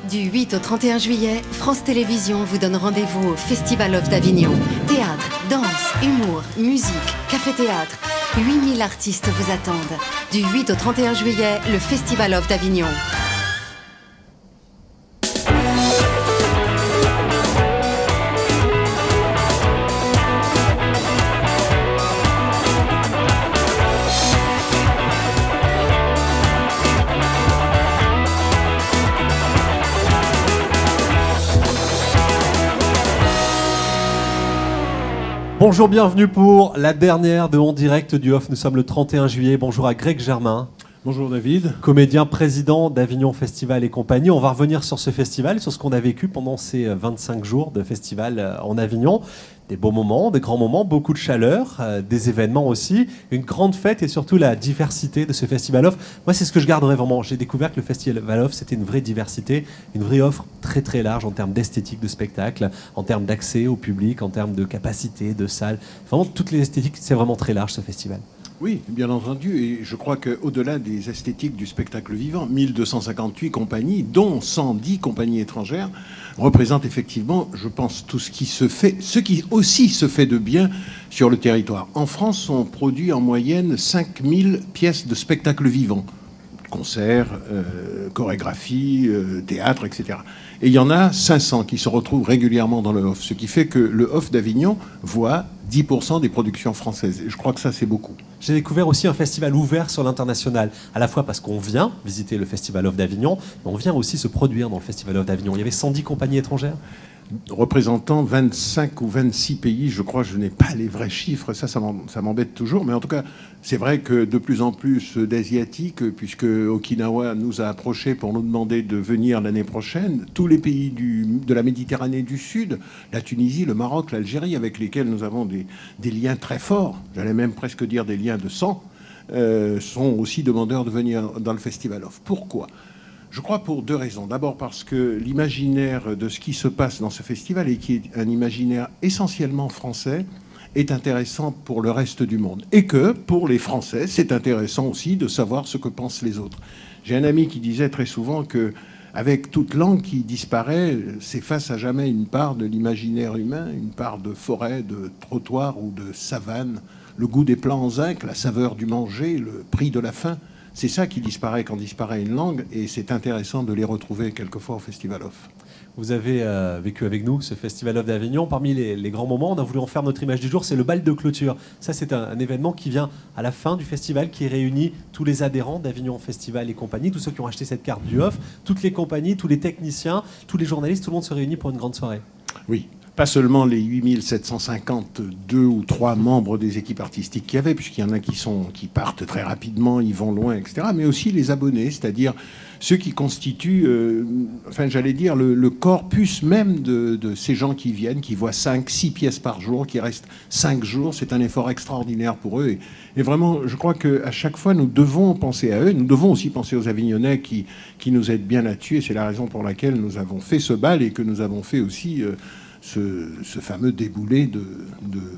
Du 8 au 31 juillet, France Télévisions vous donne rendez-vous au Festival of d'Avignon. Théâtre, danse, humour, musique, café-théâtre. 8000 artistes vous attendent. Du 8 au 31 juillet, le Festival of d'Avignon. Bonjour, bienvenue pour la dernière de En Direct du Off. Nous sommes le 31 juillet. Bonjour à Greg Germain. Bonjour David. Comédien, président d'Avignon Festival et compagnie. On va revenir sur ce festival, sur ce qu'on a vécu pendant ces 25 jours de festival en Avignon. Des beaux moments, des grands moments, beaucoup de chaleur, des événements aussi, une grande fête et surtout la diversité de ce Festival Off. Moi, c'est ce que je garderai vraiment. J'ai découvert que le Festival Off, c'était une vraie diversité, une vraie offre très très large en termes d'esthétique de spectacle, en termes d'accès au public, en termes de capacité, de salle. Vraiment, toutes les esthétiques, c'est vraiment très large ce festival. Oui, bien entendu, et je crois qu'au-delà des esthétiques du spectacle vivant, 1258 compagnies, dont 110 compagnies étrangères, représentent effectivement, je pense, tout ce qui se fait, ce qui aussi se fait de bien sur le territoire. En France, on produit en moyenne 5000 pièces de spectacle vivant, concerts, chorégraphies, théâtre, etc. Et il y en a 500 qui se retrouvent régulièrement dans le Off, ce qui fait que le Off d'Avignon voit 10% des productions françaises. Et je crois que ça, c'est beaucoup. J'ai découvert aussi un festival ouvert sur l'international, à la fois parce qu'on vient visiter le Festival Off d'Avignon, mais on vient aussi se produire dans le Festival Off d'Avignon. Il y avait 110 compagnies étrangères représentant 25 ou 26 pays, je crois, je n'ai pas les vrais chiffres, ça m'embête toujours, mais en tout cas, c'est vrai que de plus en plus d'Asiatiques, puisque Okinawa nous a approchés pour nous demander de venir l'année prochaine, tous les pays de la Méditerranée du Sud, la Tunisie, le Maroc, l'Algérie, avec lesquels nous avons des liens très forts, j'allais même presque dire des liens de sang, sont aussi demandeurs de venir dans le Festival Off. Pourquoi ? Je crois pour deux raisons. D'abord parce que l'imaginaire de ce qui se passe dans ce festival, et qui est un imaginaire essentiellement français, est intéressant pour le reste du monde. Et que, pour les Français, c'est intéressant aussi de savoir ce que pensent les autres. J'ai un ami qui disait très souvent que, avec toute langue qui disparaît, s'efface à jamais une part de l'imaginaire humain, une part de forêt, de trottoir ou de savane, le goût des plats en zinc, la saveur du manger, le prix de la faim. C'est ça qui disparaît quand disparaît une langue, et c'est intéressant de les retrouver quelquefois au Festival Off. Vous avez vécu avec nous ce Festival Off d'Avignon. Parmi les grands moments, on a voulu en faire notre image du jour, c'est le bal de clôture. Ça, c'est un événement qui vient à la fin du festival, qui réunit tous les adhérents d'Avignon Festival et compagnie, tous ceux qui ont acheté cette carte du Off, toutes les compagnies, tous les techniciens, tous les journalistes, tout le monde se réunit pour une grande soirée. Oui. Pas seulement les 8752 ou 3 membres des équipes artistiques qu'il y avait, puisqu'il y en a qui partent très rapidement, ils vont loin, etc., mais aussi les abonnés, c'est-à-dire ceux qui constituent, j'allais dire, le corpus même de ces gens qui viennent, qui voient 5-6 pièces par jour, qui restent 5 jours. C'est un effort extraordinaire pour eux. Et vraiment, je crois qu'à chaque fois, nous devons penser à eux. Nous devons aussi penser aux Avignonnais qui nous aident bien là-dessus. Et c'est la raison pour laquelle nous avons fait ce bal et que nous avons fait aussi... Ce fameux déboulé de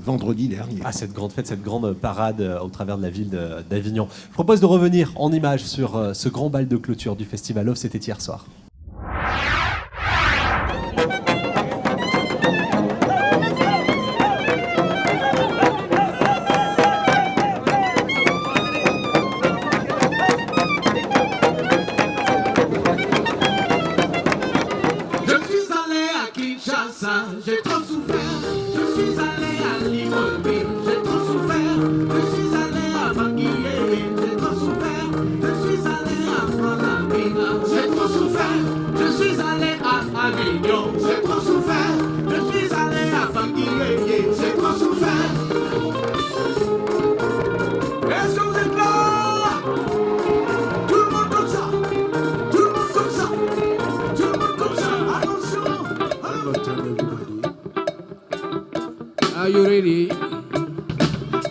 vendredi dernier. Ah, cette grande fête, cette grande parade au travers de la ville d'Avignon. Je propose de revenir en images sur ce grand bal de clôture du Festival Off. C'était hier soir. J'ai trop souffert, je suis allé à Libreville, j'ai trop souffert, je suis allé à Bangui, j'ai trop souffert, je suis allé à Malamina, j'ai trop souffert, je suis allé à Avignon, j'ai trop souffert, je suis allé à Bangui, j'ai trop souffert. Est-ce que vous êtes là? Tout le monde comme ça, tout le monde comme ça, tout le monde comme ça, attention. Are you ready?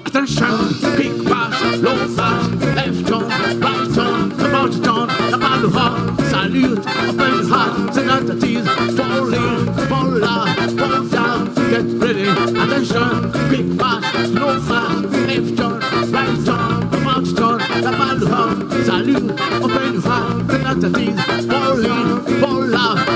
Attention, big bass, low bass, left turn, right turn, about to turn, about to hard, salute, open heart, c'est not the tease, fall in, fall out, fall down, get ready. Attention, big bass, low bass, left turn, right turn, about to turn, about to hard, salute, open heart, c'est not the tease, fall in, fall out.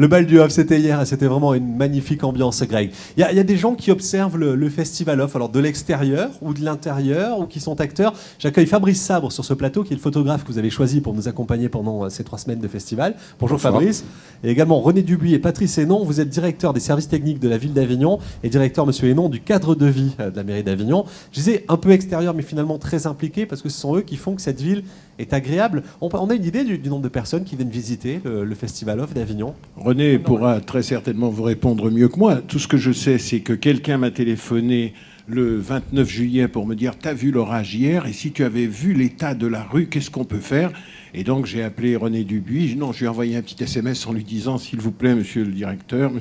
Le bal du Off, c'était hier et c'était vraiment une magnifique ambiance, Greg. Il y a des gens qui observent le Festival Off, alors de l'extérieur ou de l'intérieur, ou qui sont acteurs. J'accueille Fabrice Sabre sur ce plateau, qui est le photographe que vous avez choisi pour nous accompagner pendant ces 3 semaines de festival. Bonjour Fabrice. Et également René Dubuis et Patrice Hénon. Vous êtes directeur des services techniques de la ville d'Avignon et directeur, monsieur Hénon, du cadre de vie de la mairie d'Avignon. Je disais un peu extérieur, mais finalement très impliqué, parce que ce sont eux qui font que cette ville est agréable. On a une idée du nombre de personnes qui viennent visiter le Festival Off d'Avignon? René pourra très certainement vous répondre mieux que moi. Tout ce que je sais, c'est que quelqu'un m'a téléphoné le 29 juillet pour me dire « T'as vu l'orage hier, et si tu avais vu l'état de la rue, qu'est-ce qu'on peut faire ?» Et donc j'ai appelé René Dubuis. Non, je lui ai envoyé un petit SMS en lui disant « S'il vous plaît, monsieur le directeur,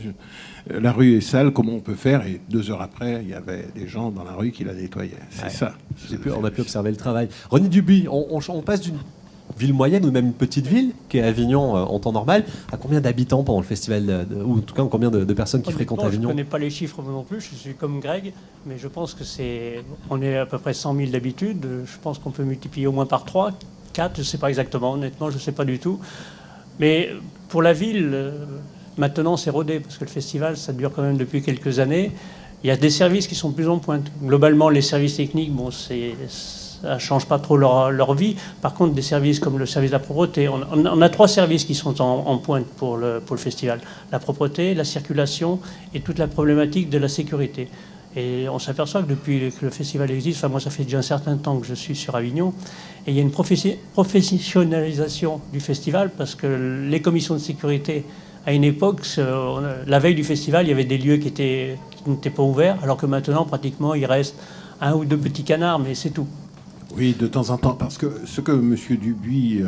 la rue est sale, comment on peut faire ?» Et 2 heures après, il y avait des gens dans la rue qui la nettoyaient. C'est ça. On a pu observer le travail. René Dubuis, on passe d'une ville moyenne ou même une petite ville, qui est Avignon en temps normal, à combien d'habitants pendant le festival, ou en tout cas combien de personnes qui fréquentent Avignon? Je ne connais pas les chiffres non plus, je suis comme Greg, mais je pense que on est à peu près 100 000 d'habitude. Je pense qu'on peut multiplier au moins par 3, 4, je ne sais pas exactement, honnêtement, je ne sais pas du tout. Mais pour la ville, maintenant c'est rodé, parce que le festival, ça dure quand même depuis quelques années. Il y a des services qui sont plus en pointe. Globalement, les services techniques, bon, ça ne change pas trop leur vie. Par contre, des services comme le service de la propreté, on a 3 services qui sont en pointe pour le festival. La propreté, la circulation et toute la problématique de la sécurité. Et on s'aperçoit que depuis que le festival existe, moi ça fait déjà un certain temps que je suis sur Avignon, et il y a une professionnalisation du festival, parce que les commissions de sécurité, à une époque, la veille du festival, il y avait des lieux qui n'étaient pas ouverts, alors que maintenant, pratiquement, il reste 1 ou 2 petits canards, mais c'est tout. Oui, de temps en temps, parce que ce que M. Dubuis,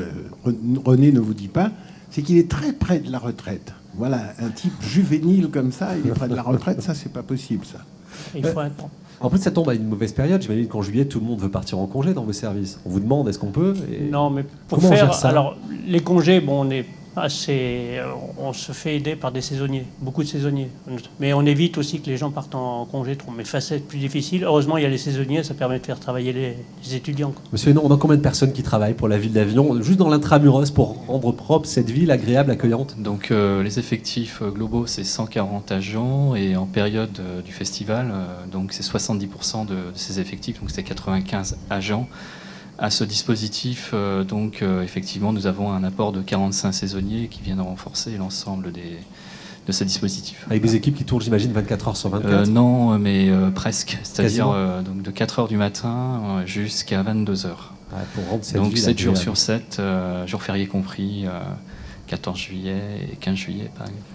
René ne vous dit pas, c'est qu'il est très près de la retraite. Voilà, un type juvénile comme ça, il est près de la retraite, ça, c'est pas possible, ça. Il faut un temps. En plus, ça tombe à une mauvaise période. J'imagine qu'en juillet, tout le monde veut partir en congé dans vos services. On vous demande, est-ce qu'on peut? Non, mais pour comment faire... on gère ça? Alors, les congés, bon, on se fait aider par des saisonniers, beaucoup de saisonniers. Mais on évite aussi que les gens partent en congé trop. Mais ça, c'est plus difficile. Heureusement, il y a les saisonniers, ça permet de faire travailler les étudiants. Monsieur Hénon, on a combien de personnes qui travaillent pour la ville d'Avignon, juste dans l'intramuros, pour rendre propre cette ville agréable, accueillante? Donc les effectifs globaux, c'est 140 agents, et en période du festival, donc c'est 70% de ces effectifs, donc c'est 95 agents. À ce dispositif, effectivement, nous avons un apport de 45 saisonniers qui viennent renforcer l'ensemble de ce dispositif. Avec des équipes qui tournent, j'imagine, 24 heures sur 24? Non, mais presque. C'est-à-dire donc de 4 heures du matin jusqu'à 22 heures. Ouais, pour rendre cette donc ville 7 jours agréable. sur 7, jours fériés compris, 14 juillet et 15 juillet, par exemple.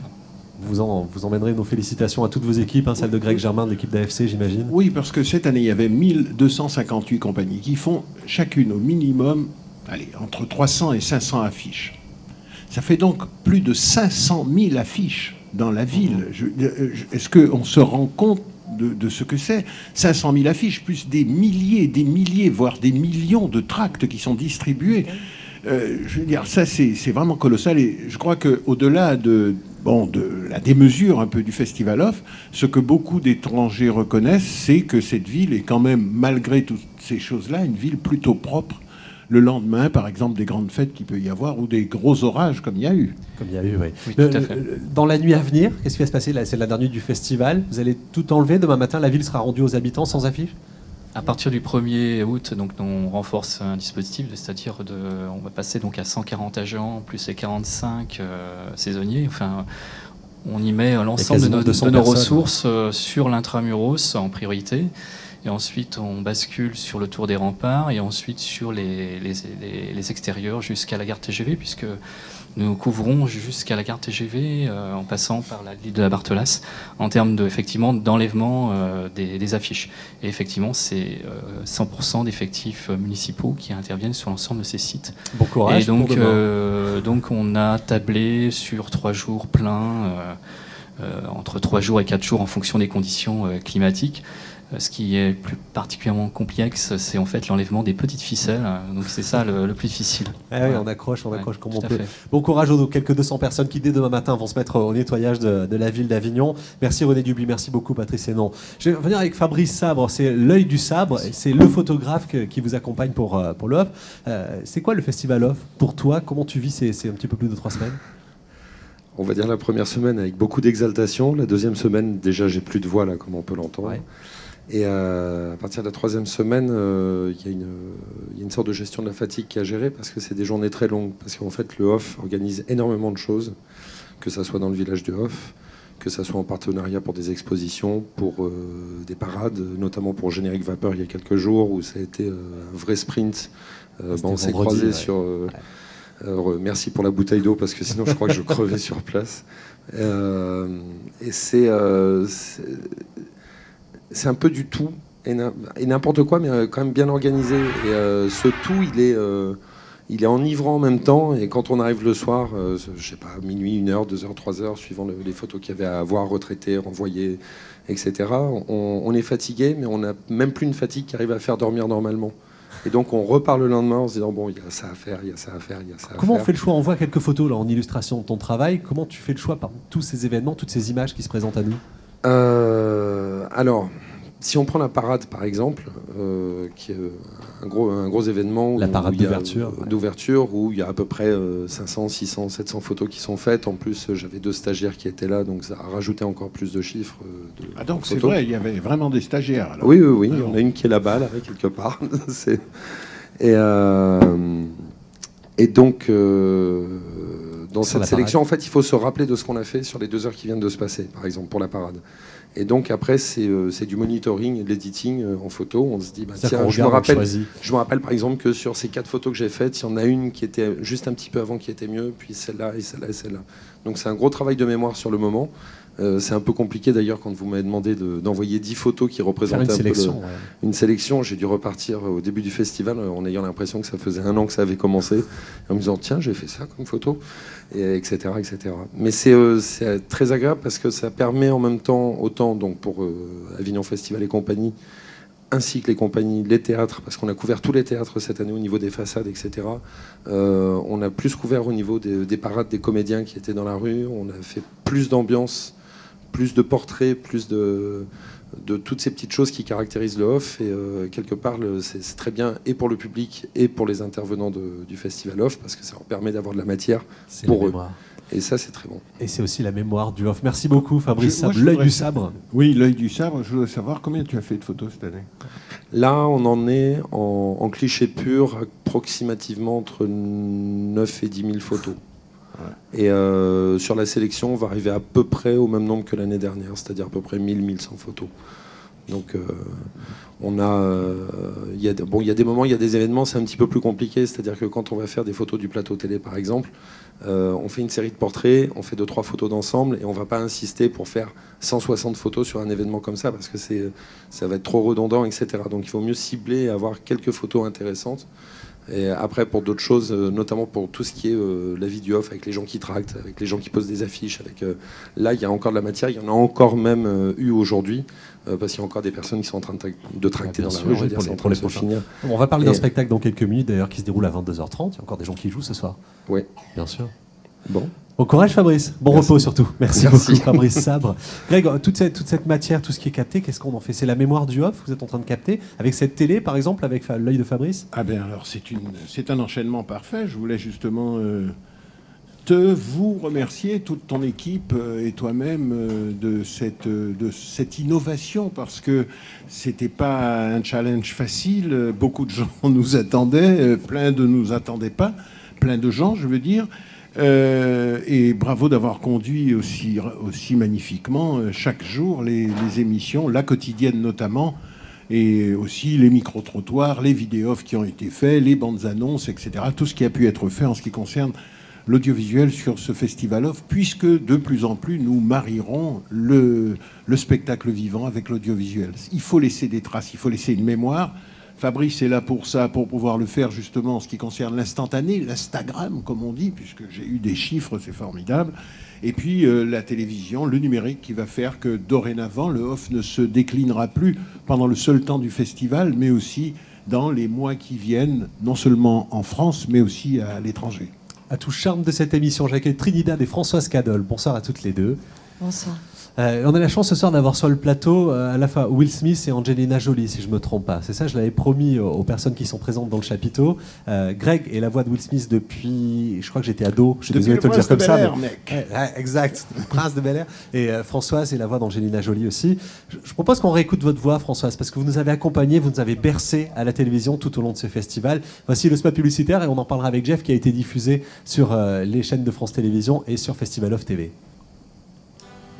Vous emmènerez nos félicitations à toutes vos équipes, celle de Greg Germain, de l'équipe d'AFC, j'imagine. Oui, parce que cette année, il y avait 1258 compagnies qui font chacune au minimum, entre 300 et 500 affiches. Ça fait donc plus de 500 000 affiches dans la ville. Est-ce qu'on se rend compte de ce que c'est? 500 000 affiches, plus des milliers, voire des millions de tracts qui sont distribués. Je veux dire, ça, c'est vraiment colossal. Et je crois qu'au-delà de la démesure un peu du Festival Off, ce que beaucoup d'étrangers reconnaissent, c'est que cette ville est quand même, malgré toutes ces choses-là, une ville plutôt propre. Le lendemain, par exemple, des grandes fêtes qu'il peut y avoir, ou des gros orages comme il y a eu. Comme il y a eu, oui. Oui, tout à fait. Dans la nuit à venir, qu'est-ce qui va se passer? C'est la dernière nuit du festival. Vous allez tout enlever. Demain matin, la ville sera rendue aux habitants sans affiche? À partir du 1er août, donc, on renforce un dispositif, c'est-à-dire on va passer donc à 140 agents, plus les 45 saisonniers. Enfin, on y met l'ensemble de nos ressources sur l'intramuros en priorité. Et ensuite, on bascule sur le tour des remparts et ensuite sur les extérieurs jusqu'à la gare TGV, puisque nous couvrons jusqu'à la gare TGV en passant par la ligne de la Barthelasse en termes d'enlèvement des affiches. Et effectivement, c'est 100% d'effectifs municipaux qui interviennent sur l'ensemble de ces sites. Bon courage. Et donc, pour demain. donc on a tablé sur 3 jours pleins, entre 3 jours et 4 jours en fonction des conditions climatiques. Ce qui est plus particulièrement complexe, c'est en fait l'enlèvement des petites ficelles. Donc c'est ça le plus difficile. Ah oui, on accroche comme on peut. Fait. Bon courage aux quelques 200 personnes qui, dès demain matin, vont se mettre au nettoyage de la ville d'Avignon. Merci René Dubuis, merci beaucoup Patrice Hénon. Je vais revenir avec Fabrice Sabre, c'est l'œil du sabre, c'est le photographe qui vous accompagne pour l'Off. C'est quoi le Festival Off pour toi? Comment tu vis ces un petit peu plus de 3 semaines? on va dire la première semaine avec beaucoup d'exaltation. La deuxième semaine, déjà, j'ai plus de voix, là, comme on peut l'entendre. Ouais. Et à partir de la troisième semaine, il y a une sorte de gestion de la fatigue qui a géré parce que c'est des journées très longues. Parce qu'en fait, le Off organise énormément de choses, que ça soit dans le village du Off, que ça soit en partenariat pour des expositions, pour des parades, notamment pour Générique Vapeur il y a quelques jours, où ça a été un vrai sprint. On s'est croisés sur... merci pour la bouteille d'eau, parce que sinon je crois que je crevais sur place. Et c'est un peu du tout et n'importe quoi, mais quand même bien organisé. Et ce tout, il est enivrant en même temps. Et quand on arrive le soir, je sais pas, minuit, 1h, 2h, 3h, suivant les photos qu'il y avait à avoir, retraitées, renvoyées, etc., on est fatigué, mais on n'a même plus une fatigue qui arrive à faire dormir normalement. Et donc on repart le lendemain en se disant bon, il y a ça à faire, il y a ça à faire, il y a ça à faire. Comment on fait le choix? On voit quelques photos là, en illustration de ton travail. Comment tu fais le choix parmi tous ces événements, toutes ces images qui se présentent à nous? Alors, si on prend la parade par exemple, qui est un gros événement, la parade d'ouverture, où il y a à peu près 500, 600, 700 photos qui sont faites. En plus, j'avais 2 stagiaires qui étaient là, donc ça a rajouté encore plus de chiffres. Donc c'est vrai, il y avait vraiment des stagiaires. Alors. Oui, il y en a une qui est là-bas, là, quelque part. Et donc, dans cette sélection, en fait, il faut se rappeler de ce qu'on a fait sur les 2 heures qui viennent de se passer, par exemple, pour la parade. Et donc après, c'est du monitoring et de l'editing en photo. On se dit, tiens, je me rappelle par exemple que sur ces 4 photos que j'ai faites, il y en a une qui était juste un petit peu avant qui était mieux, puis celle-là et celle-là et celle-là. Donc c'est un gros travail de mémoire sur le moment. C'est un peu compliqué d'ailleurs quand vous m'avez demandé d'envoyer 10 photos qui représentaient une sélection. J'ai dû repartir au début du festival en ayant l'impression que ça faisait 1 an que ça avait commencé, en me disant tiens, j'ai fait ça comme photo, et etc., etc. Mais c'est très agréable parce que ça permet en même temps, autant donc pour Avignon Festival et compagnie, ainsi que les compagnies, les théâtres, parce qu'on a couvert tous les théâtres cette année au niveau des façades, etc. On a plus couvert au niveau des parades des comédiens qui étaient dans la rue. On a fait plus d'ambiance, plus de portraits, plus de toutes ces petites choses qui caractérisent le Off. Et quelque part, c'est très bien et pour le public et pour les intervenants du Festival Off, parce que ça leur permet d'avoir de la matière pour eux. Et ça, c'est très bon. Et c'est aussi la mémoire du Off. Merci beaucoup, Fabrice Sabre. L'œil du sabre. Oui, l'œil du sabre. Je voudrais savoir combien tu as fait de photos cette année. Là, on en est en cliché pur, approximativement entre 9 et 10 000 photos. Ouais. Et sur la sélection, on va arriver à peu près au même nombre que l'année dernière, c'est-à-dire à peu près 1000-1100 photos. Donc on a, il y a des moments, il y a des événements, c'est un petit peu plus compliqué, c'est-à-dire que quand on va faire des photos du plateau télé par exemple, on fait une série de portraits, on fait 2-3 photos d'ensemble et on va pas insister pour faire 160 photos sur un événement comme ça parce que ça va être trop redondant, etc. Donc il faut mieux cibler et avoir quelques photos intéressantes. Et après, pour d'autres choses, notamment pour tout ce qui est la vie du Off, avec les gens qui tractent, avec les gens qui posent des affiches, là, il y a encore de la matière, il y en a encore même eu aujourd'hui, parce qu'il y a encore des personnes qui sont en train de tracter dans la rue, je veux dire, c'est en train de se finir. On va parler d'un spectacle dans quelques minutes, d'ailleurs, qui se déroule à 22h30. Il y a encore des gens qui jouent ce soir. Oui. Bien sûr. Bon. Bon courage Fabrice, repos surtout. Merci beaucoup Fabrice Sabre. Greg, toute cette matière, tout ce qui est capté, qu'est-ce qu'on en fait? C'est la mémoire du Off, vous êtes en train de capter avec cette télé par exemple, avec l'œil de Fabrice? Ah bien alors c'est un enchaînement parfait. Je voulais justement vous remercier, toute ton équipe et toi-même de cette innovation parce que c'était pas un challenge facile. Beaucoup de gens nous attendaient, plein de nous attendaient pas, plein de gens je veux dire. Et bravo d'avoir conduit aussi magnifiquement chaque jour les émissions, la quotidienne notamment, et aussi les micro-trottoirs, les vidéos qui ont été faits, les bandes annonces, etc. Tout ce qui a pu être fait en ce qui concerne l'audiovisuel sur ce Festival Off, puisque de plus en plus nous marierons le spectacle vivant avec l'audiovisuel. Il faut laisser des traces, il faut laisser une mémoire. Fabrice est là pour ça, pour pouvoir le faire justement en ce qui concerne l'instantané, l'Instagram comme on dit, puisque j'ai eu des chiffres, c'est formidable. Et puis la télévision, le numérique qui va faire que dorénavant, le Off ne se déclinera plus pendant le seul temps du festival, mais aussi dans les mois qui viennent, non seulement en France, mais aussi à l'étranger. À tout charme de cette émission, j'accueille Trinidad et Françoise Cadol. Bonsoir à toutes les deux. Bonsoir. On a la chance ce soir d'avoir sur le plateau à la fois Will Smith et Angelina Jolie, si je ne me trompe pas. C'est ça, je l'avais promis aux personnes qui sont présentes dans le chapiteau. Greg est la voix de Will Smith depuis, je crois que j'étais ado, je suis désolé de te le dire comme ça. Exact, le prince de Bel-Air. Et Françoise est la voix d'Angelina Jolie aussi. Je propose qu'on réécoute votre voix, Françoise, parce que vous nous avez accompagnés, vous nous avez bercé à la télévision tout au long de ce festival. Voici le spot publicitaire et on en parlera avec Jeff qui a été diffusé sur les chaînes de France Télévisions et sur Festival of TV.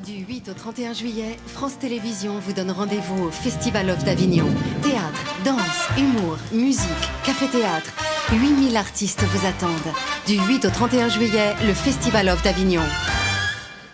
Du 8 au 31 juillet, France Télévisions vous donne rendez-vous au Festival of d'Avignon. Théâtre, danse, humour, musique, café-théâtre. 8000 artistes vous attendent. Du 8 au 31 juillet, le Festival of d'Avignon.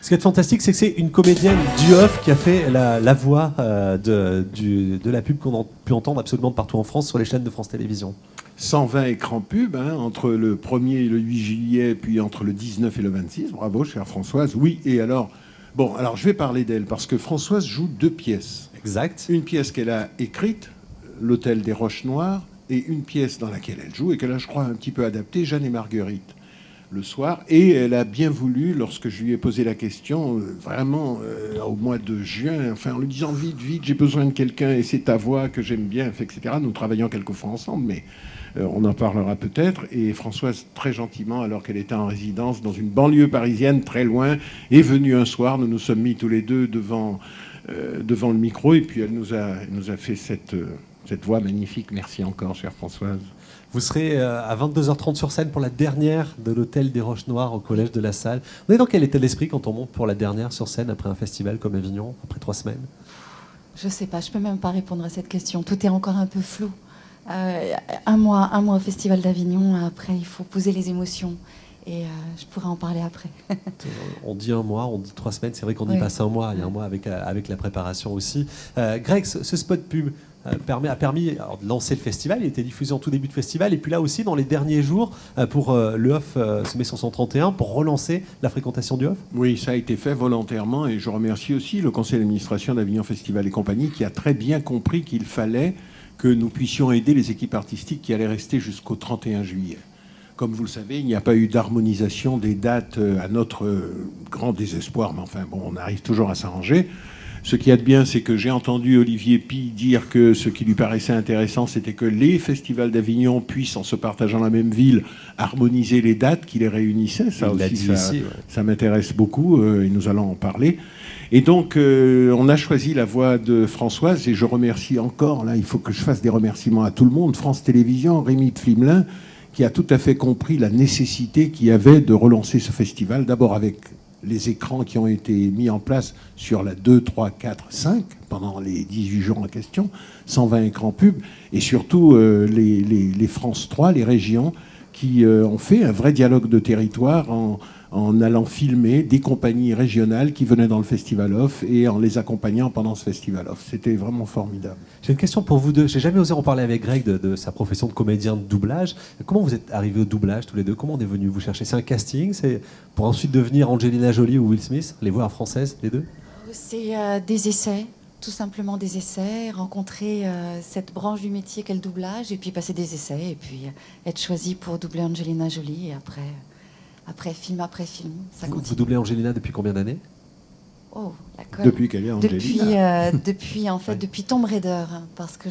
Ce qui est fantastique, c'est que c'est une comédienne du off qui a fait la voix de la pub qu'on a pu entendre absolument partout en France sur les chaînes de France Télévisions. 120 écrans pub, entre le 1er et le 8 juillet, puis entre le 19 et le 26. Bravo, chère Françoise. Oui, et alors... Bon, alors je vais parler d'elle, parce que Françoise joue 2 pièces. Exact. Une pièce qu'elle a écrite, L'Hôtel des Roches Noires, et une pièce dans laquelle elle joue, et qu'elle a, je crois, un petit peu adaptée, Jeanne et Marguerite, le soir. Et elle a bien voulu, lorsque je lui ai posé la question, vraiment au mois de juin, enfin en lui disant vite, vite, j'ai besoin de quelqu'un, et c'est ta voix que j'aime bien, etc. Nous travaillons quelquefois ensemble, mais... on en parlera peut-être. Et Françoise, très gentiment, alors qu'elle était en résidence dans une banlieue parisienne très loin, est venue un soir. Nous nous sommes mis tous les deux devant le micro. Et puis elle nous a fait cette voix magnifique. Merci encore, chère Françoise. Vous serez à 22h30 sur scène pour la dernière de l'Hôtel des Roches Noires au Collège de la Salle. On est dans quel état d'esprit quand on monte pour la dernière sur scène après un festival comme Avignon, après 3 semaines? Je sais pas, je peux même pas répondre à cette question. Tout est encore un peu flou. Un mois au Festival d'Avignon, après il faut poser les émotions et je pourrais en parler après. On dit 1 mois, on dit 3 semaines, c'est vrai qu'on y passe 1 mois, il y a 1 mois avec la préparation aussi. Greg, ce spot pub a permis de lancer le festival, il était diffusé en tout début de festival et puis là aussi dans les derniers jours pour le Off Sommet 131 pour relancer la fréquentation du Off. Oui, ça a été fait volontairement et je remercie aussi le conseil d'administration d'Avignon Festival et compagnie qui a très bien compris qu'il fallait que nous puissions aider les équipes artistiques qui allaient rester jusqu'au 31 juillet. Comme vous le savez, il n'y a pas eu d'harmonisation des dates à notre grand désespoir, mais enfin, bon, on arrive toujours à s'arranger. Ce qu'il y a de bien, c'est que j'ai entendu Olivier Pi dire que ce qui lui paraissait intéressant, c'était que les festivals d'Avignon puissent, en se partageant la même ville, harmoniser les dates qui les réunissaient. Ça aussi, ça m'intéresse beaucoup et nous allons en parler. Et donc, on a choisi la voix de Françoise et je remercie encore, là, il faut que je fasse des remerciements à tout le monde, France Télévisions, Rémi Pflimelin, qui a tout à fait compris la nécessité qu'il y avait de relancer ce festival, d'abord avec les écrans qui ont été mis en place sur la 2, 3, 4, 5, pendant les 18 jours en question, 120 écrans pub, et surtout les France 3, les régions, qui ont fait un vrai dialogue de territoire en allant filmer des compagnies régionales qui venaient dans le Festival Off et en les accompagnant pendant ce Festival Off. C'était vraiment formidable. J'ai une question pour vous deux. J'ai jamais osé en parler avec Greg de sa profession de comédien de doublage. Comment vous êtes arrivés au doublage tous les deux? Comment on est venu vous chercher? C'est un casting? C'est pour ensuite devenir Angelina Jolie ou Will Smith? Les voix françaises, les deux? C'est des essais, tout simplement des essais, rencontrer cette branche du métier qu'est le doublage et puis passer des essais et puis être choisi pour doubler Angelina Jolie et après film, ça continue. Vous doublez Angelina depuis combien d'années? Oh, d'accord. Depuis qu'elle est Angelina. Depuis Tomb Raider, parce que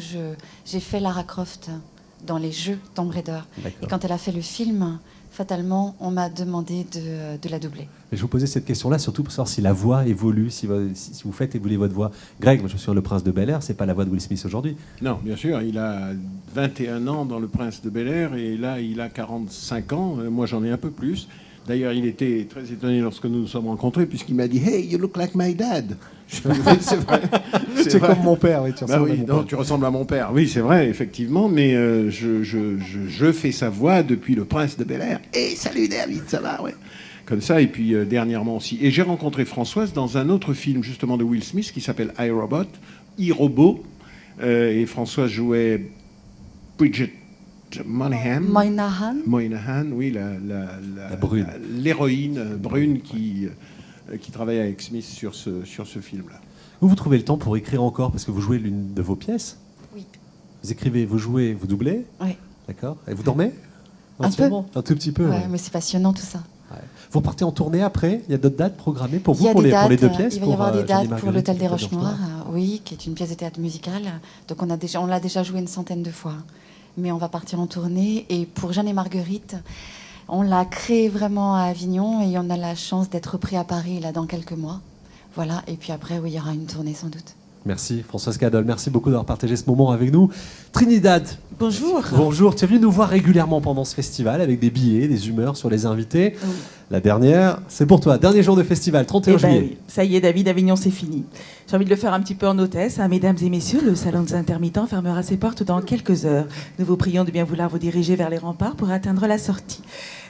j'ai fait Lara Croft dans les jeux Tomb Raider. Et quand elle a fait le film, fatalement, on m'a demandé de la doubler. Mais je vous posais cette question-là surtout pour savoir si la voix évolue, si vous faites évoluer votre voix. Greg, moi je suis le Prince de Bel-Air, c'est pas la voix de Will Smith aujourd'hui. Non, bien sûr, il a 21 ans dans le Prince de Bel-Air et là il a 45 ans, moi j'en ai un peu plus. D'ailleurs, il était très étonné lorsque nous nous sommes rencontrés, puisqu'il m'a dit « Hey, you look like my dad !» C'est vrai. C'est comme mon père, oui. Tu ressembles à mon père. Oui, c'est vrai, effectivement, mais je fais sa voix depuis le Prince de Bel-Air. « Hey, salut David, ça va ?» Ouais. Comme ça, et puis dernièrement aussi. Et j'ai rencontré Françoise dans un autre film, justement, de Will Smith, qui s'appelle iRobot, et Françoise jouait Bridget Moynahan, oui, la brune. L'héroïne brune qui travaille avec Smith sur ce film-là. Vous trouvez le temps pour écrire encore, parce que vous jouez l'une de vos pièces? Oui. Vous écrivez, vous jouez, vous doublez? Oui. D'accord. Et vous dormez? Un peu. Un tout petit peu. Ouais, mais c'est passionnant tout ça. Ouais. Vous repartez en tournée après? Il y a d'autres dates programmées pour vous, Il y a pour des les dates, deux pièces? il va y avoir des dates Jeanne et pour l'Hôtel des Marguerite, Roches Noires, oui, qui est une pièce de théâtre musicale. Donc on l'a déjà joué une centaine de fois. Mais on va partir en tournée. Et pour Jeanne et Marguerite, on l'a créé vraiment à Avignon et on a la chance d'être pris à Paris là dans quelques mois. Voilà. Et puis après, oui, il y aura une tournée sans doute. Merci Françoise Cadol, merci beaucoup d'avoir partagé ce moment avec nous. Trinidad. Bonjour. Bonjour, tu es venue nous voir régulièrement pendant ce festival avec des billets, des humeurs sur les invités. Oui. La dernière, c'est pour toi, dernier jour de festival, 31 juillet. Oui. Ça y est, David, Avignon, c'est fini. J'ai envie de le faire un petit peu en hôtesse. Mesdames et messieurs, le salon des intermittents fermera ses portes dans quelques heures. Nous vous prions de bien vouloir vous diriger vers les remparts pour atteindre la sortie.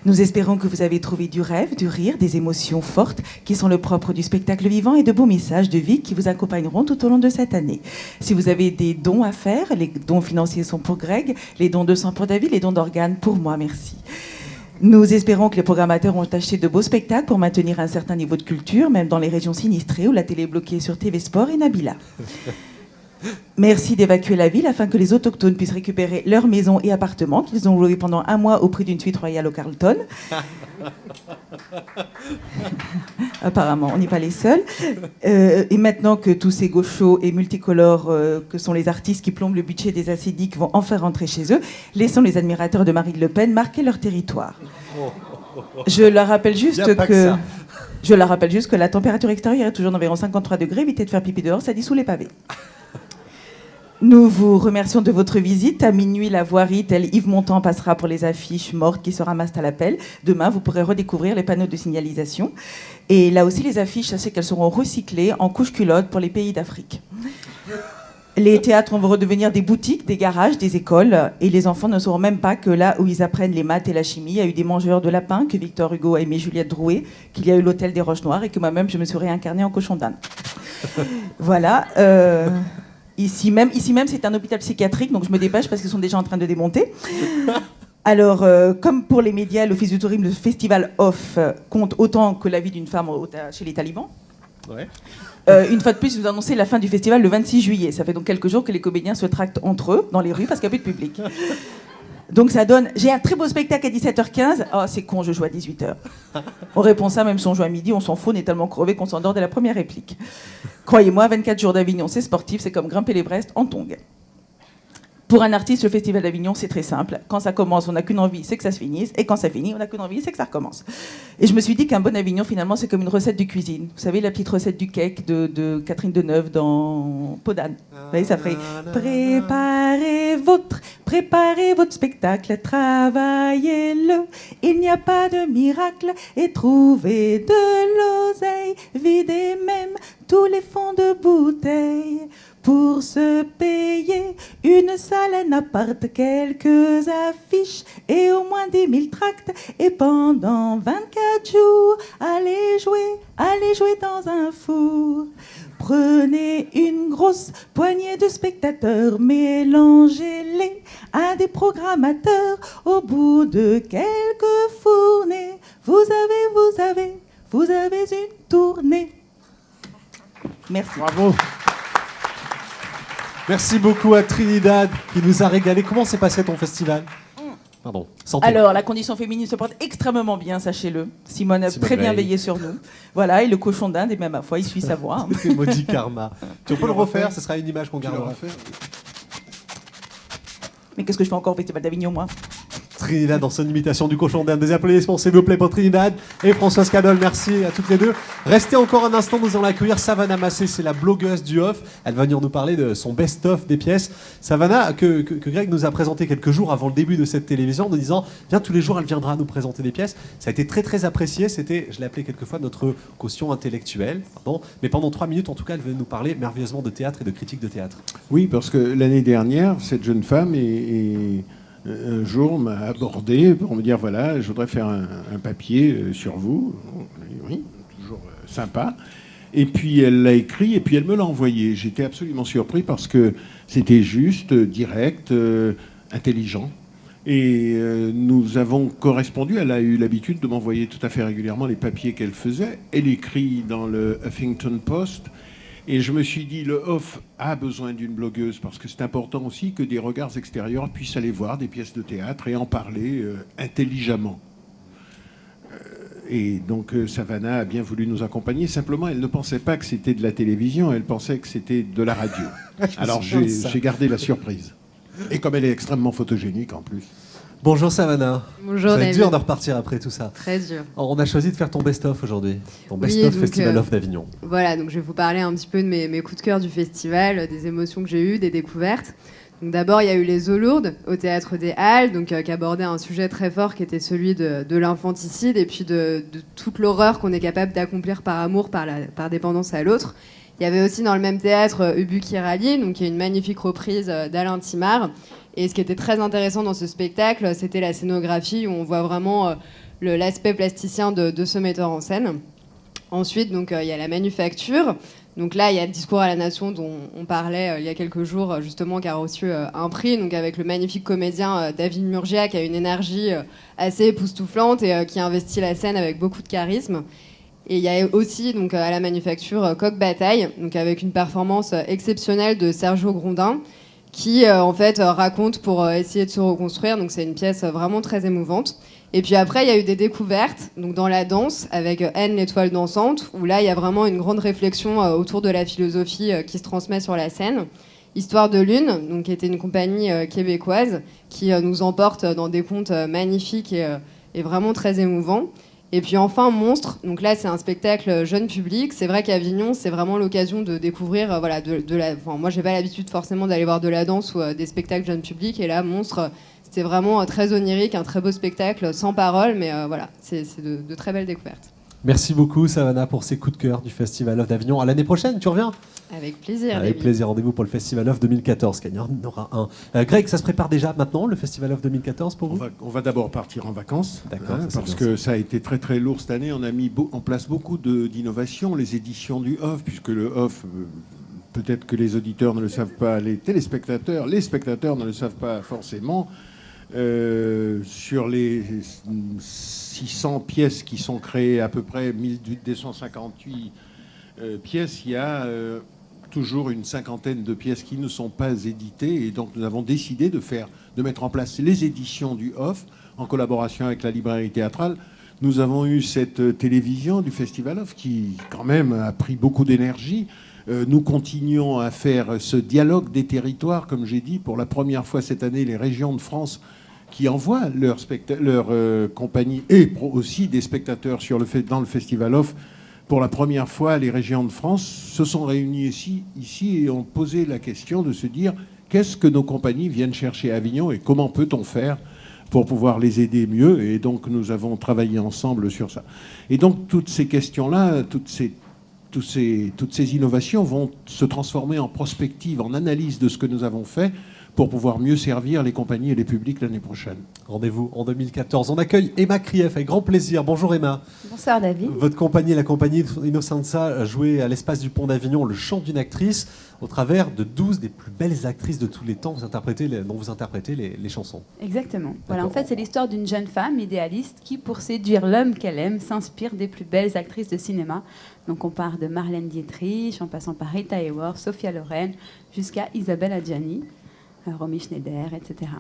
Nous espérons que vous avez trouvé du rêve, du rire, des émotions fortes qui sont le propre du spectacle vivant et de beaux messages de vie qui vous accompagneront tout au long de cette année. Si vous avez des dons à faire, les dons financiers sont pour Greg, les dons de sang pour David, les dons d'organes pour moi, merci. Nous espérons que les programmateurs ont acheté de beaux spectacles pour maintenir un certain niveau de culture, même dans les régions sinistrées où la télé est bloquée sur TV Sport et Nabila. Merci d'évacuer la ville afin que les autochtones puissent récupérer leurs maisons et appartements qu'ils ont loués pendant un mois au prix d'une suite royale au Carlton. Apparemment, on n'est pas les seuls. Et maintenant que tous ces gauchos et multicolores que sont les artistes qui plombent le budget des acédiques vont enfin rentrer chez eux, laissons les admirateurs de Marine Le Pen marquer leur territoire. Je leur rappelle juste que la température extérieure est toujours d'environ 53 degrés. Évitez de faire pipi dehors, ça dissout les pavés. Nous vous remercions de votre visite. À minuit, la voirie, tel Yves Montand, passera pour les affiches mortes qui se ramassent à l'appel. Demain, vous pourrez redécouvrir les panneaux de signalisation. Et là aussi, les affiches, sachez qu'elles seront recyclées en couches culottes pour les pays d'Afrique. Les théâtres vont redevenir des boutiques, des garages, des écoles. Et les enfants ne sauront même pas que là où ils apprennent les maths et la chimie, il y a eu des mangeurs de lapins, que Victor Hugo a aimé Juliette Drouet, qu'il y a eu l'hôtel des Roches Noires et que moi-même, je me suis réincarnée en cochon d'Inde. Voilà. Ici même, c'est un hôpital psychiatrique, donc je me dépêche parce qu'ils sont déjà en train de démonter. Alors, comme pour les médias, l'Office du tourisme, le festival off compte autant que la vie d'une femme chez les talibans. Ouais. Une fois de plus, vous annoncez la fin du festival le 26 juillet. Ça fait donc quelques jours que les comédiens se tractent entre eux dans les rues parce qu'il n'y a plus de public. Donc ça donne... J'ai un très beau spectacle à 17h15. Oh, c'est con, je joue à 18h. On répond ça, même si on joue à midi, on s'en fout, on est tellement crevé qu'on s'endort dès la première réplique. Croyez-moi, 24 jours d'Avignon, c'est sportif, c'est comme grimper l'Everest en tongs. Pour un artiste, le Festival d'Avignon, c'est très simple. Quand ça commence, on n'a qu'une envie, c'est que ça se finisse. Et quand ça finit, on n'a qu'une envie, c'est que ça recommence. Et je me suis dit qu'un bon Avignon, finalement, c'est comme une recette de cuisine. Vous savez, la petite recette du cake de Catherine Deneuve dans Podane. Vous voyez, ça ferait « Préparez votre spectacle, travaillez-le. Il n'y a pas de miracle et trouvez de l'oseille. Videz même tous les fonds de bouteilles. Pour se payer une salle, un appart, quelques affiches et au moins 10 000 tracts. Et pendant 24 jours, allez jouer dans un four. Prenez une grosse poignée de spectateurs, mélangez-les à des programmateurs. Au bout de quelques fournées, vous avez une tournée. Merci. Bravo. Merci beaucoup à Trinidad qui nous a régalé. Comment s'est passé ton festival? Pardon. Santé. Alors, la condition féminine se porte extrêmement bien, sachez-le. Simone a très bien veillé sur nous. Voilà, et le cochon d'Inde, et même à foi, il suit sa voix. C'était maudit karma. Tu peux le refaire? Ce sera une image qu'on gardera. Mais qu'est-ce que je fais encore au Festival d'Avignon, moi? Trinidad dans son imitation du cochon d'Inde. Des applaudissements, s'il vous plaît, pour Trinidad et Françoise Cadol. Merci à toutes les deux. Restez encore un instant, nous allons accueillir Savannah Massé, c'est la blogueuse du off. Elle va venir nous parler de son best-of des pièces. Savannah, que Greg nous a présenté quelques jours avant le début de cette télévision, en nous disant, bien tous les jours, elle viendra nous présenter des pièces. Ça a été très très apprécié. C'était, je l'ai appelé quelquefois, notre caution intellectuelle. Pardon. Mais pendant 3 minutes, en tout cas, elle venait nous parler merveilleusement de théâtre et de critique de théâtre. Oui, parce que l'année dernière, cette jeune femme un jour m'a abordé pour me dire, voilà, je voudrais faire un papier sur vous. Oui, toujours sympa. Et puis elle l'a écrit et puis elle me l'a envoyé. J'étais absolument surpris parce que c'était juste, direct, intelligent. Et nous avons correspondu. Elle a eu l'habitude de m'envoyer tout à fait régulièrement les papiers qu'elle faisait. Elle écrit dans le Huffington Post. Et je me suis dit, le off a besoin d'une blogueuse parce que c'est important aussi que des regards extérieurs puissent aller voir des pièces de théâtre et en parler intelligemment. Et donc Savannah a bien voulu nous accompagner. Simplement, elle ne pensait pas que c'était de la télévision, elle pensait que c'était de la radio. Alors j'ai gardé la surprise. Et comme elle est extrêmement photogénique en plus. Bonjour Savannah. Bonjour Ça va être David. dur de repartir après tout ça. Très dur. On a choisi de faire ton best-of aujourd'hui. Ton Oui, best-of donc, Festival of d'Avignon. Voilà, donc je vais vous parler un petit peu de mes coups de cœur du festival, des émotions que j'ai eues, des découvertes. Donc d'abord, il y a eu les Eaux Lourdes au Théâtre des Halles, donc, qui abordaient un sujet très fort qui était celui de l'infanticide et puis de toute l'horreur qu'on est capable d'accomplir par amour, par dépendance à l'autre. Il y avait aussi dans le même théâtre Ubu Kirali, donc qui est une magnifique reprise d'Alain Timard. Et ce qui était très intéressant dans ce spectacle, c'était la scénographie où on voit vraiment l'aspect plasticien de ce metteur en scène. Ensuite, donc, il y a la manufacture. Donc là, il y a le discours à la nation dont on parlait il y a quelques jours, justement, qui a reçu un prix, donc avec le magnifique comédien David Murgia, qui a une énergie assez époustouflante et qui investit la scène avec beaucoup de charisme. Et il y a aussi donc, à la manufacture Coq Bataille, donc avec une performance exceptionnelle de Sergio Grondin, qui en fait raconte pour essayer de se reconstruire. Donc c'est une pièce vraiment très émouvante. Et puis après, il y a eu des découvertes donc dans la danse avec Anne l'étoile dansante, où là, il y a vraiment une grande réflexion autour de la philosophie qui se transmet sur la scène. Histoire de Lune, donc, qui était une compagnie québécoise qui nous emporte dans des contes magnifiques et vraiment très émouvants. Et puis enfin, Monstre. Donc là, c'est un spectacle jeune public. C'est vrai qu'Avignon, c'est vraiment l'occasion de découvrir voilà, enfin, moi, j'ai pas l'habitude forcément d'aller voir de la danse ou des spectacles jeune public. Et là, Monstre, c'était vraiment très onirique, un très beau spectacle, sans parole. Mais voilà, c'est de très belles découvertes. Merci beaucoup Savannah pour ces coups de cœur du Festival of d'Avignon. À l'année prochaine, tu reviens ? Avec plaisir. Avec David. plaisir, rendez-vous pour le Festival of 2014, qu'il y en aura un. Greg, ça se prépare déjà maintenant, le Festival of 2014 pour vous ? On va d'abord partir en vacances, D'accord, parce que ça a été très très lourd cette année. On a mis en place beaucoup d'innovations, les éditions du Off, puisque le Off, peut-être que les auditeurs ne le savent pas, les spectateurs ne le savent pas forcément. Sur les 600 pièces qui sont créées, à peu près 1258 pièces, il y a toujours une cinquantaine de pièces qui ne sont pas éditées. Et donc nous avons décidé de mettre en place les éditions du Off en collaboration avec la librairie théâtrale. Nous avons eu cette télévision du Festival Off qui quand même a pris beaucoup d'énergie. Nous continuons à faire ce dialogue des territoires, comme j'ai dit, pour la première fois cette année, les régions de France qui envoient leurs compagnies et aussi des spectateurs dans le Festival Off. Pour la première fois, les régions de France se sont réunies ici et ont posé la question de se dire qu'est-ce que nos compagnies viennent chercher à Avignon et comment peut-on faire pour pouvoir les aider mieux. Et donc nous avons travaillé ensemble sur ça. Et donc toutes ces questions-là, toutes ces innovations vont se transformer en prospective, en analyse de ce que nous avons fait pour pouvoir mieux servir les compagnies et les publics l'année prochaine. Rendez-vous en 2014. On accueille Emma Krief avec grand plaisir. Bonjour Emma. Bonsoir David. Votre compagnie, la compagnie Innocenza, a joué à l'Espace du Pont d'Avignon le chant d'une actrice au travers de 12 des plus belles actrices de tous les temps dont vous interprétez les chansons. Exactement. Voilà, en fait, c'est l'histoire d'une jeune femme idéaliste qui, pour séduire l'homme qu'elle aime, s'inspire des plus belles actrices de cinéma. Donc on part de Marlène Dietrich, en passant par Rita Hayworth, Sophia Loren, jusqu'à Isabelle Adjani. Romy Schneider, etc.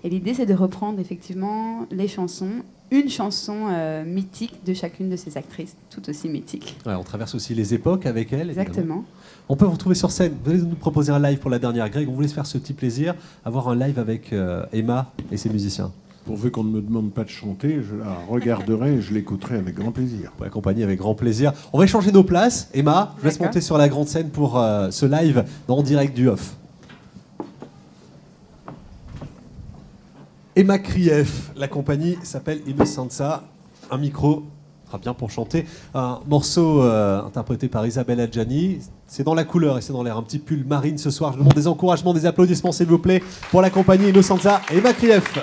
Et l'idée, c'est de reprendre effectivement les chansons, une chanson mythique de chacune de ces actrices, tout aussi mythique. Ouais, on traverse aussi les époques avec elle. Exactement. Évidemment. On peut vous retrouver sur scène. Vous allez nous proposer un live pour la dernière. Greg, on voulait se faire ce petit plaisir, avoir un live avec Emma et ses musiciens. Pourvu qu'on ne me demande pas de chanter, je la regarderai et je l'écouterai avec grand plaisir. Pour accompagner avec grand plaisir. On va échanger nos places. Emma, je laisse monter sur la grande scène pour ce live en direct du Off. Emma Krief, la compagnie s'appelle Innocenza. Un micro sera bien pour chanter. Un morceau interprété par Isabelle Adjani. C'est dans la couleur et c'est dans l'air. Un petit pull marine ce soir. Je demande des encouragements, des applaudissements s'il vous plaît pour la compagnie Innocenza et Emma Krief.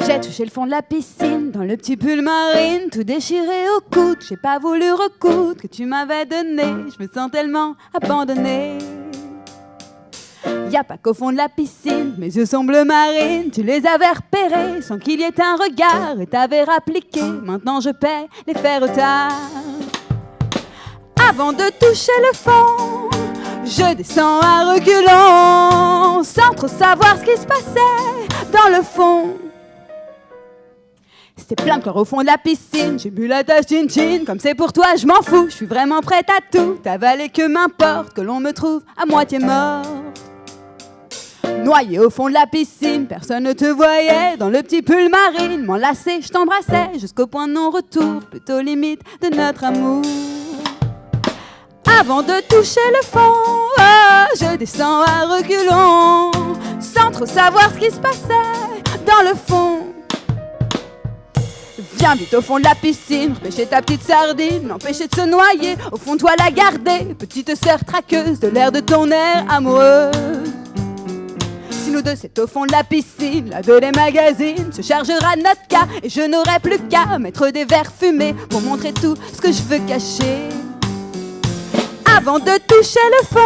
J'ai touché le fond de la piscine, dans le petit pull marine, tout déchiré au coude. J'ai pas voulu recoudre que tu m'avais donné, je me sens tellement abandonnée. Y a pas qu'au fond de la piscine, mes yeux sont bleu marine. Tu les avais repérés sans qu'il y ait un regard et t'avais appliqué. Maintenant je paie les faits retards. Avant de toucher le fond, je descends à reculons, sans trop savoir ce qui se passait dans le fond. C'était plein de cœur au fond de la piscine. J'ai bu la tasse chin-chin. Comme c'est pour toi, je m'en fous. Je suis vraiment prête à tout avaler, que m'importe que l'on me trouve à moitié mort. Noyé au fond de la piscine, personne ne te voyait. Dans le petit pull marine, m'enlacer, je t'embrassais jusqu'au point de non-retour, plutôt limite de notre amour. Avant de toucher le fond, je descends à reculons, sans trop savoir ce qui se passait dans le fond. Viens vite au fond de la piscine, repêcher ta petite sardine, l'empêcher de se noyer, au fond de toi la garder, petite sœur traqueuse de l'air de ton air amoureuse. Si nous deux c'est au fond de la piscine, la de des magazines se chargera de notre cas, et je n'aurai plus qu'à mettre des verres fumés pour montrer tout ce que je veux cacher. Avant de toucher le fond,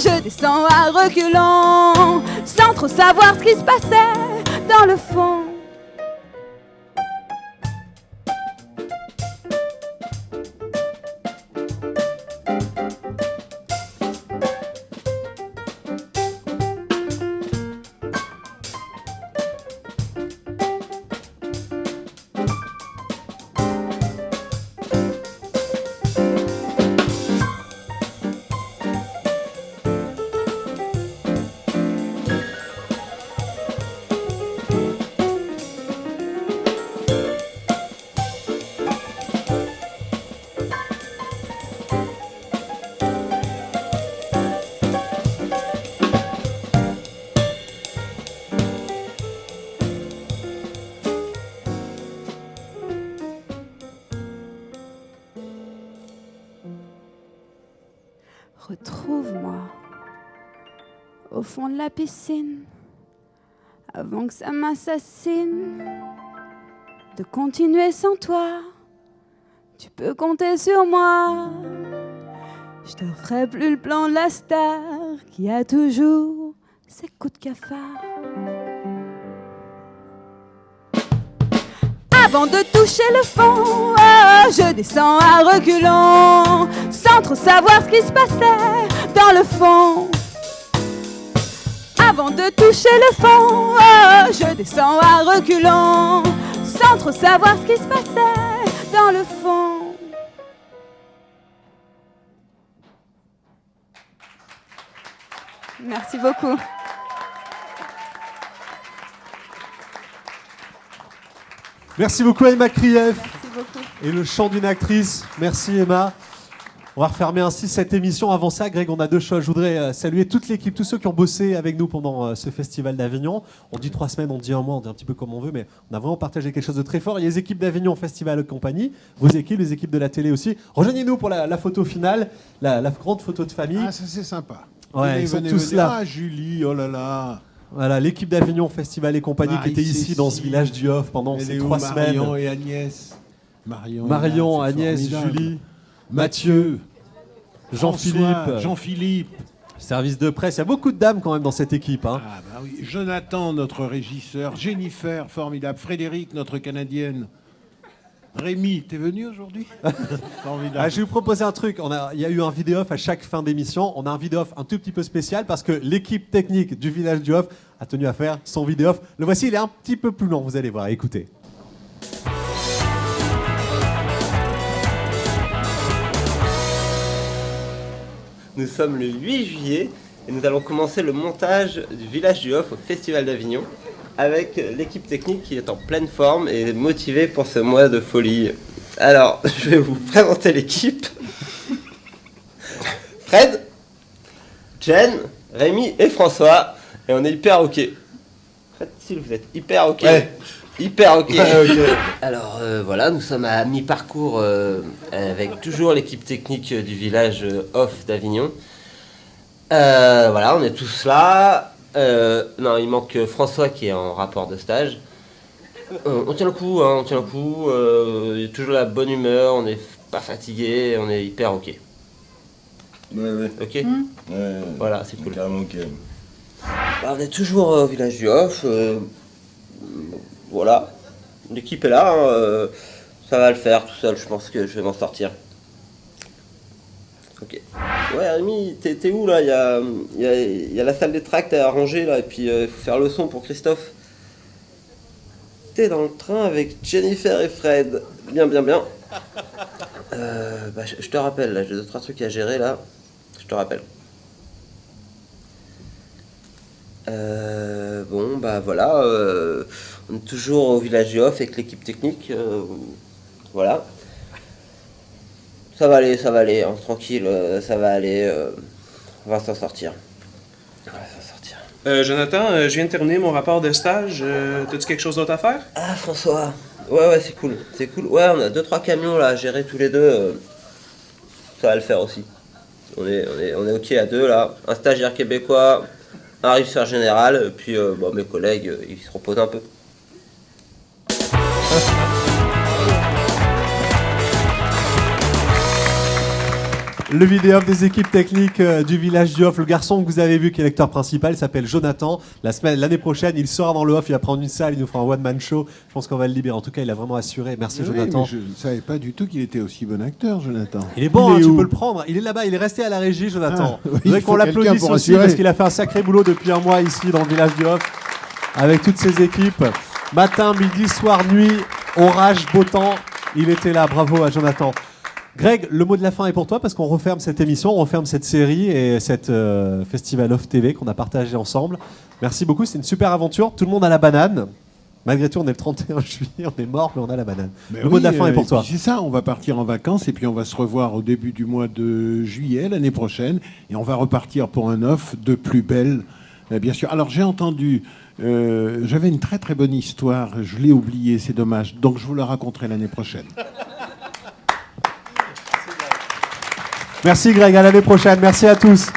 je descends à reculons, sans trop savoir ce qui se passait dans le fond. Retrouve-moi au fond de la piscine, avant que ça m'assassine. De continuer sans toi, tu peux compter sur moi. Je te referai plus le plan de la star qui a toujours ses coups de cafard. Avant de toucher le fond, je descends à reculons, sans trop savoir ce qui se passait dans le fond. Avant de toucher le fond, je descends à reculons, sans trop savoir ce qui se passait dans le fond. Merci beaucoup. Merci beaucoup Emma Krief et le chant d'une actrice. Merci Emma. On va refermer ainsi cette émission. Avant ça, Greg, on a deux choses. Je voudrais saluer toute l'équipe, tous ceux qui ont bossé avec nous pendant ce festival d'Avignon. On dit 3 semaines, on dit un mois, on dit un petit peu comme on veut, mais on a vraiment partagé quelque chose de très fort. Il y a les équipes d'Avignon Festival et compagnie, vos équipes, les équipes de la télé aussi. Rejoignez-nous pour la photo finale, la grande photo de famille. Ah, ça c'est sympa. Ouais, venez, ils sont venez, tous venez. là. Ah, Julie, oh là là. Voilà, l'équipe d'Avignon Festival et compagnie qui était ici dans ce village du Off pendant ces 3 semaines. Marion et Agnès. Marion, Agnès, Julie, Mathieu, Jean-Philippe. Service de presse, il y a beaucoup de dames quand même dans cette équipe. Hein. Ah bah oui. Jonathan, notre régisseur. Jennifer, formidable. Frédéric, notre Canadienne. Rémi, t'es venu aujourd'hui? Je vais vous proposer un truc. Il y a eu un vidéo-off à chaque fin d'émission. On a un vidéo-off un tout petit peu spécial parce que l'équipe technique du village du Off a tenu à faire son vidéo-off. Le voici, il est un petit peu plus long, vous allez voir. Écoutez. Nous sommes le 8 juillet et nous allons commencer le montage du village du Off au Festival d'Avignon avec l'équipe technique qui est en pleine forme et motivée pour ce mois de folie. Alors, je vais vous présenter l'équipe. Fred, Jen, Rémi et François. Et on est hyper ok. Fred, si vous êtes hyper ok. Ouais. Hyper ok. Ouais, okay. Alors voilà, nous sommes à mi-parcours avec toujours l'équipe technique du village Off d'Avignon. Voilà, on est tous là. Non, il manque François qui est en rapport de stage. On tient le coup, hein, on tient le coup. Il y a toujours la bonne humeur, on n'est pas fatigué, on est hyper ok. Ouais. Ok. Ouais, voilà, c'est cool. Carrément ok. Bah, on est toujours au village du Off. Voilà. L'équipe est là. Hein, ça va le faire tout seul. Je pense que je vais m'en sortir. Ok. Ouais, Rémi, t'es où là? Il y a la salle des tracts à arranger là. Et puis il faut faire le son pour Christophe. T'es dans le train avec Jennifer et Fred. Bien. Bah, je te rappelle, là, j'ai 2-3 trucs à gérer là. Je te rappelle. Bon, bah voilà. On est toujours au village du Off avec l'équipe technique. Voilà. Ça va aller, hein, tranquille, ça va aller. On va s'en sortir. Jonathan, je viens de terminer mon rapport de stage. T'as-tu quelque chose d'autre à faire? Ah, François. Ouais, c'est cool. Ouais, on a 2-3 camions là à gérer tous les deux. Ça va le faire aussi. On est ok à 2 là. Un stagiaire québécois, un régisseur général, et puis bon, mes collègues, ils se reposent un peu. Le vidéo des équipes techniques du village du Off. Le garçon que vous avez vu qui est l'acteur principal s'appelle Jonathan. L'année prochaine, il sort dans le Off, il va prendre une salle, il nous fera un one-man show. Je pense qu'on va le libérer. En tout cas, il a vraiment assuré. Merci Jonathan. Mais je ne savais pas du tout qu'il était aussi bon acteur, Jonathan. Il est bon, tu peux le prendre. Il est là-bas, il est resté à la régie, Jonathan. Oui, Je voudrais qu'on l'applaudisse aussi parce qu'il a fait un sacré boulot depuis un mois ici dans le village du Off avec toutes ses équipes. Matin, midi, soir, nuit, orage, beau temps. Il était là. Bravo à Jonathan. Greg, le mot de la fin est pour toi parce qu'on referme cette émission, on referme cette série et cette Festival Off TV qu'on a partagé ensemble. Merci beaucoup, c'est une super aventure. Tout le monde a la banane. Malgré tout, on est le 31 juillet, on est mort, mais on a la banane. Le mot de la fin est pour toi. C'est ça, on va partir en vacances et puis on va se revoir au début du mois de juillet l'année prochaine et on va repartir pour un off de plus belle, bien sûr. Alors j'ai entendu, j'avais une très très bonne histoire, je l'ai oubliée, c'est dommage, donc je vous la raconterai l'année prochaine. Merci Greg, à l'année prochaine. Merci à tous.